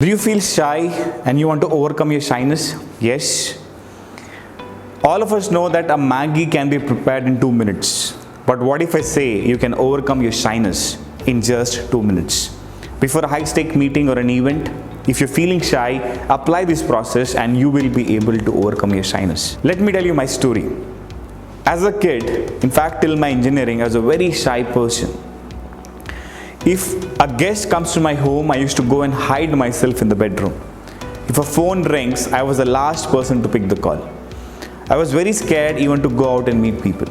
Do you feel shy and you want to overcome your shyness? Yes. All of us know that a Maggie can be prepared in 2 minutes. But what if I say you can overcome your shyness in just 2 minutes? Before a high-stake meeting or an event, if you're feeling shy, apply this process and you will be able to overcome your shyness. Let me tell you my story. As a kid, in fact till my engineering, I was a very shy person. If a guest comes to my home, I used to go and hide myself in the bedroom. If a phone rings, I was the last person to pick the call. I was very scared even to go out and meet people.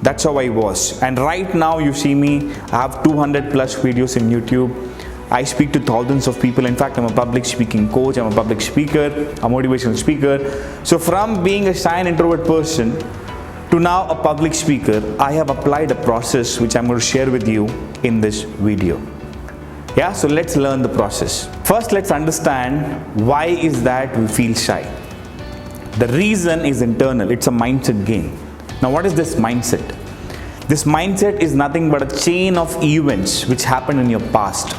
That's how I was. And right now you see me, I have 200 plus videos in YouTube. I speak to thousands of people. In fact, I'm a public speaking coach, I'm a public speaker, a motivational speaker. So from being a shy and introvert person to now a public speaker, I have applied a process which I'm going to share with you in this video. Yeah, so let's learn the process. First, let's understand why is that we feel shy. The reason is internal. It's a mindset game. Now, what is this mindset? This mindset is nothing but a chain of events which happened in your past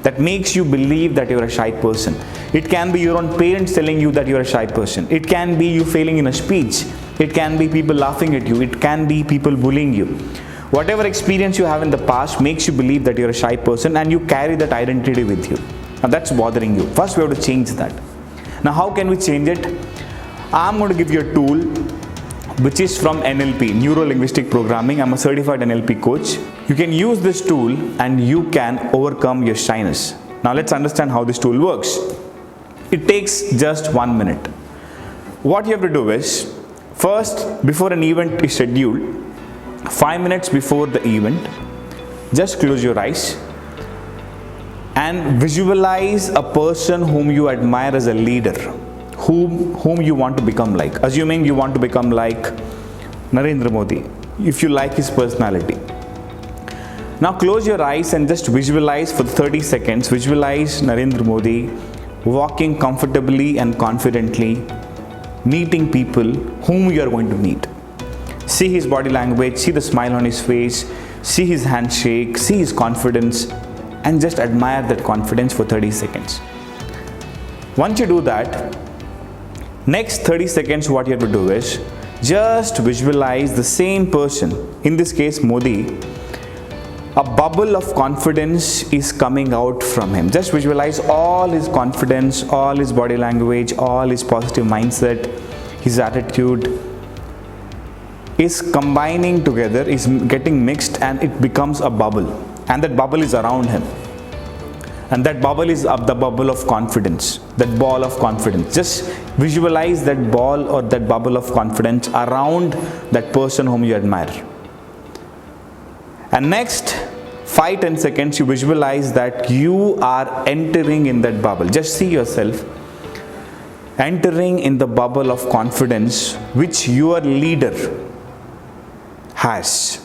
that makes you believe that you're a shy person. It can be your own parents telling you that you're a shy person. It can be you failing in a speech. It can be people laughing at you. It can be people bullying you. Whatever experience you have in the past makes you believe that you're a shy person and you carry that identity with you. Now that's bothering you. First we have to change that. Now how can we change it? I'm going to give you a tool which is from NLP, Neuro Linguistic Programming. I'm a certified NLP coach. You can use this tool and you can overcome your shyness. Now let's understand how this tool works. It takes just 1 minute. What you have to do is, first, before an event is scheduled, 5 minutes before the event, just close your eyes and visualize a person whom you admire as a leader, whom you want to become like. Assuming you want to become like Narendra Modi, if you like his personality. Now close your eyes and just visualize for 30 seconds, visualize Narendra Modi walking comfortably and confidently, meeting people whom you are going to meet. See his body language, see the smile on his face, see his handshake, see his confidence, and just admire that confidence for 30 seconds. Once you do that, next 30 seconds what you have to do is just visualize the same person, in this case Modi. A bubble of confidence is coming out from him. Just visualize all his confidence, all his body language, all his positive mindset, his attitude is combining together, is getting mixed, and it becomes a bubble. And that bubble is around him. And that bubble is the bubble of confidence, that ball of confidence. Just visualize that ball or that bubble of confidence around that person whom you admire. And next 5-10 seconds you visualize that you are entering in that bubble. Just see yourself entering in the bubble of confidence which your leader has.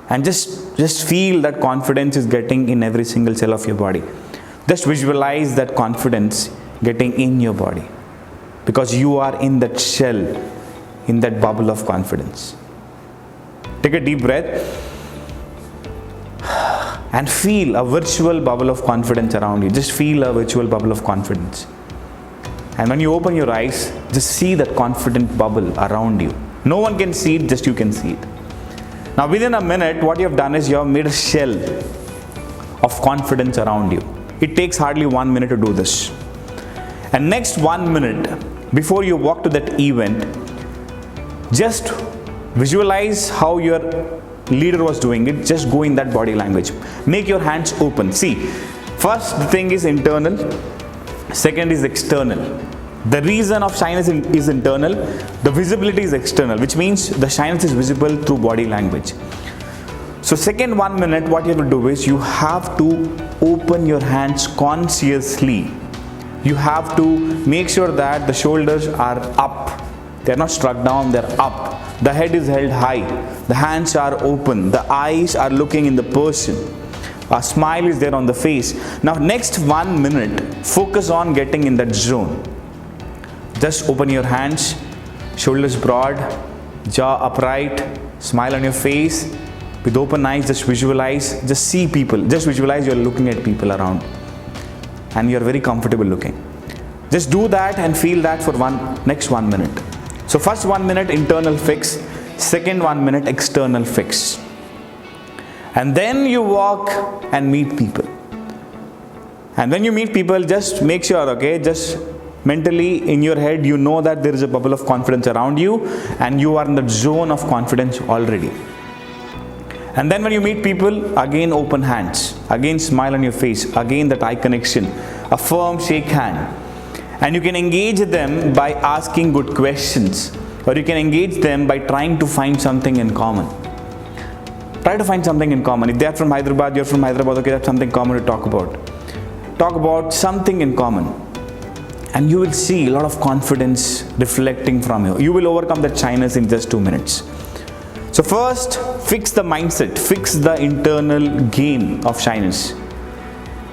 And just feel that confidence is getting in every single cell of your body. Just visualize that confidence getting in your body because you are in that shell, in that bubble of confidence. Take a deep breath and feel a virtual bubble of confidence around you. Just feel a virtual bubble of confidence. And when you open your eyes, just see that confident bubble around you. No one can see it, just you can see it. Now within a minute, what you have done is you have made a shell of confidence around you. It takes hardly 1 minute to do this. And next 1 minute, before you walk to that event, just visualize how your leader was doing it. Just go in that body language. Make your hands open. See, first the thing is internal, second is external. The reason of shyness is internal, the visibility is external, which means the shyness is visible through body language. So second 1 minute, what you have to do is you have to open your hands consciously. You have to make sure that the shoulders are up. They are not struck down, they are up. The head is held high. The hands are open. The eyes are looking in the person. A smile is there on the face. Now next 1 minute, focus on getting in that zone. Just open your hands, shoulders broad, jaw upright, smile on your face. With open eyes, just visualize, just see people. Just visualize you're looking at people around. and you're very comfortable looking. Just do that and feel that for next 1 minute. So first 1 minute internal fix, second 1 minute external fix. And then you walk and meet people. And when you meet people, just make sure, okay, just mentally in your head, you know that there is a bubble of confidence around you and you are in the zone of confidence already. And then when you meet people, again open hands, again smile on your face, again that eye connection, a firm shake hand. And you can engage them by asking good questions, or you can engage them by trying to find something in common. Try to find something in common. If they are from Hyderabad, you're from Hyderabad, okay, that's something common to talk about. Talk about something in common. And you will see a lot of confidence reflecting from you. You will overcome that shyness in just 2 minutes. So first, fix the mindset, fix the internal game of shyness.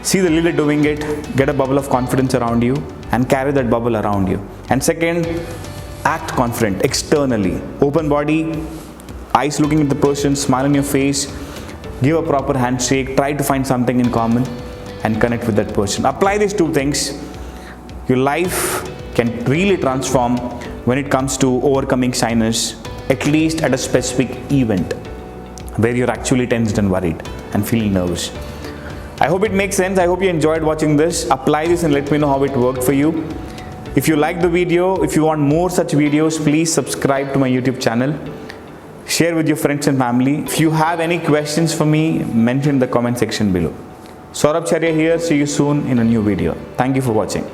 See the leader doing it, get a bubble of confidence around you and carry that bubble around you. And second, act confident externally. Open body, eyes looking at the person, smile on your face, give a proper handshake, try to find something in common and connect with that person. Apply these 2 things. Your life can really transform when it comes to overcoming shyness, at least at a specific event where you're actually tensed and worried and feeling nervous. I hope it makes sense. I hope you enjoyed watching this. Apply this and let me know how it worked for you. If you like the video, if you want more such videos, please subscribe to my YouTube channel. Share with your friends and family. If you have any questions for me, mention in the comment section below. Saurabh Chharia here. See you soon in a new video. Thank you for watching.